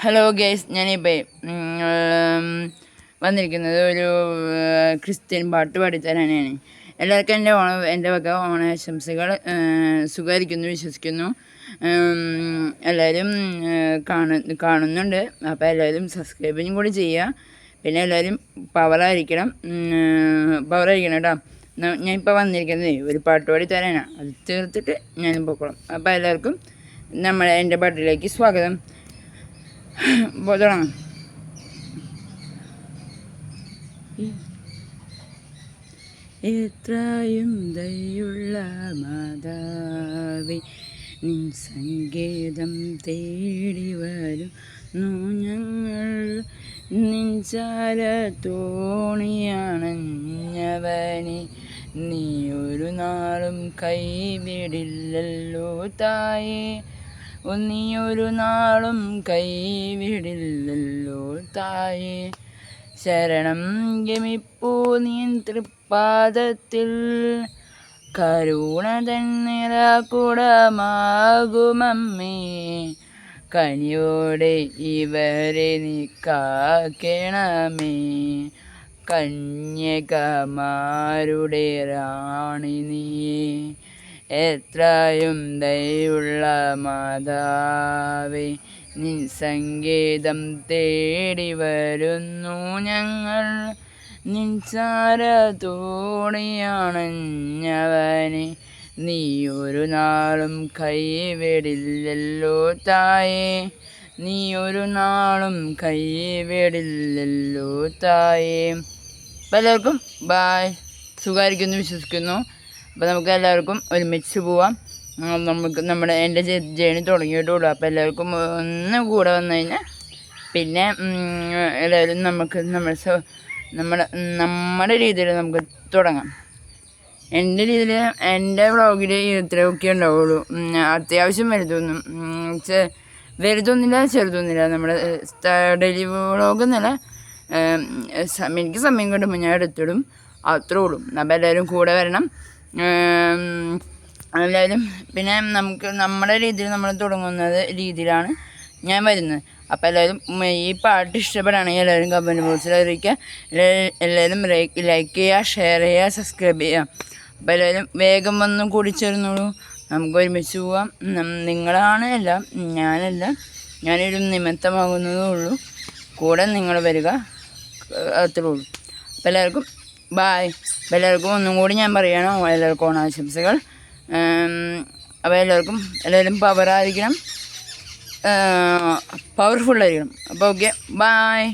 Hello guys, ഞാനിപ്പോൾ വന്നിരിക്കുന്നത് ഒരു ക്രിസ്ത്യൻ പാട്ട് പാടിത്തരാനാണ്. എല്ലാവർക്കും എൻ്റെ വക ഓണാശംസകൾ. സുഖമായിരിക്കുന്നു വിശ്വസിക്കുന്നു. എല്ലാവരും കാണുന്നുണ്ട്. അപ്പോൾ എല്ലാവരും സബ്സ്ക്രൈബും കൂടി ചെയ്യുക. പിന്നെ എല്ലാവരും പവറായിരിക്കണം കേട്ടോ. ഞാനിപ്പോൾ വന്നിരിക്കുന്നത് ഒരു പാട്ട് പാടി തരാനാണ്. അത് തീർത്തിട്ട് ഞാനും പോക്കോളാം. അപ്പോൾ എല്ലാവർക്കും എൻ്റെ പാട്ടിലേക്ക് സ്വാഗതം. തുടങ്ങാം. എത്രയും ദയുള്ള മാതാവേ, നിൻ സംഗീതം തേടി വരുന്നു ഞങ്ങൾ. നെഞ്ചാല തോണിയാണഞ്ഞവനെ നീ ഒരു നാളും കൈവിടില്ലല്ലോ തായേ. നീ ഒരു നാളും കൈവിടില്ലല്ലോ തായേ. ശരണം ഗമിപ്പൂ നീ തൃപ്പാദത്തിൽ, കരുണ തന്നിറകുടമാകുമമ്മേ. കനിയോടെ ഇവരെ നീ കാക്കണമേ. കന്യകമാരുടെ റാണി നീയേ, എത്രയും ദയുള്ള മാതാവേ, നിൻ സംഗീതം തേടി വരുന്നു ഞങ്ങൾ. നിൻസാര തോണിയാണഞ്ഞവനെ നീ ഒരു നാളും കൈവിടില്ലല്ലോ തായേ. നീ ഒരു നാളും കൈവിടില്ലല്ലോ തായേ. എല്ലാവർക്കും ബായ്. സുഖമായിരിക്കുന്നു വിശ്വസിക്കുന്നു. അപ്പോൾ നമുക്ക് എല്ലാവർക്കും ഒരുമിച്ച് പോവാം. എൻ്റെ ജേണി തുടങ്ങിയിട്ടുള്ളൂ. അപ്പോൾ എല്ലാവർക്കും ഒന്ന് കൂടെ വന്നു കഴിഞ്ഞാൽ പിന്നെ എല്ലാവരും നമ്മുടെ രീതിയിൽ നമുക്ക് തുടങ്ങാം. എൻ്റെ രീതിയിൽ എൻ്റെ വ്ളോഗിൽ ഇത്രയൊക്കെ ഉണ്ടാവുള്ളൂ. അത്യാവശ്യം വലുതൊന്നുമില്ല ചെറുതൊന്നുമില്ല. നമ്മുടെ ഡെയിലി വ്ളോഗ് എന്നല്ല, എനിക്ക് സമയം കിട്ടുമ്പോൾ ഞാൻ എടുത്തിടും, അത്രേ ഉള്ളൂ. അപ്പോൾ എല്ലാവരും കൂടെ വരണം എല്ലാവരും. പിന്നെ നമ്മുടെ രീതിയിൽ നമ്മൾ തുടങ്ങുന്നത് രീതിയിലാണ് ഞാൻ വരുന്നത്. അപ്പോൾ എല്ലാവരും ഈ പാട്ട് ഇഷ്ടപ്പെടുകയാണെങ്കിൽ എല്ലാവരും കമൻറ്റ് ബോക്സിൽ അറിയിക്കുക. എല്ലാവരും ലൈക്ക് ചെയ്യുക, ഷെയർ ചെയ്യുക, സബ്സ്ക്രൈബ് ചെയ്യുക. അപ്പോൾ എല്ലാവരും വേഗം വന്നും കൂടി ചേർന്നോളൂ. നമുക്ക് ഒരുമിച്ച് പോവാം. നിങ്ങളാണ് എല്ലാം, ഞാനൊരു നിമിത്തമാകുന്നതേ ഉള്ളൂ. കൂടെ നിങ്ങൾ വരിക, അത്രേ ഉള്ളൂ. അപ്പോൾ എല്ലാവർക്കും ബായ്. അപ്പോൾ എല്ലാവർക്കും ഒന്നും കൂടി ഞാൻ പറയണം, എല്ലാവർക്കും ഓണാശംസകൾ. അപ്പോൾ എല്ലാവരും പവറായിരിക്കണം, പവർഫുള്ളായിരിക്കണം. അപ്പോൾ ഓക്കെ, ബായ്.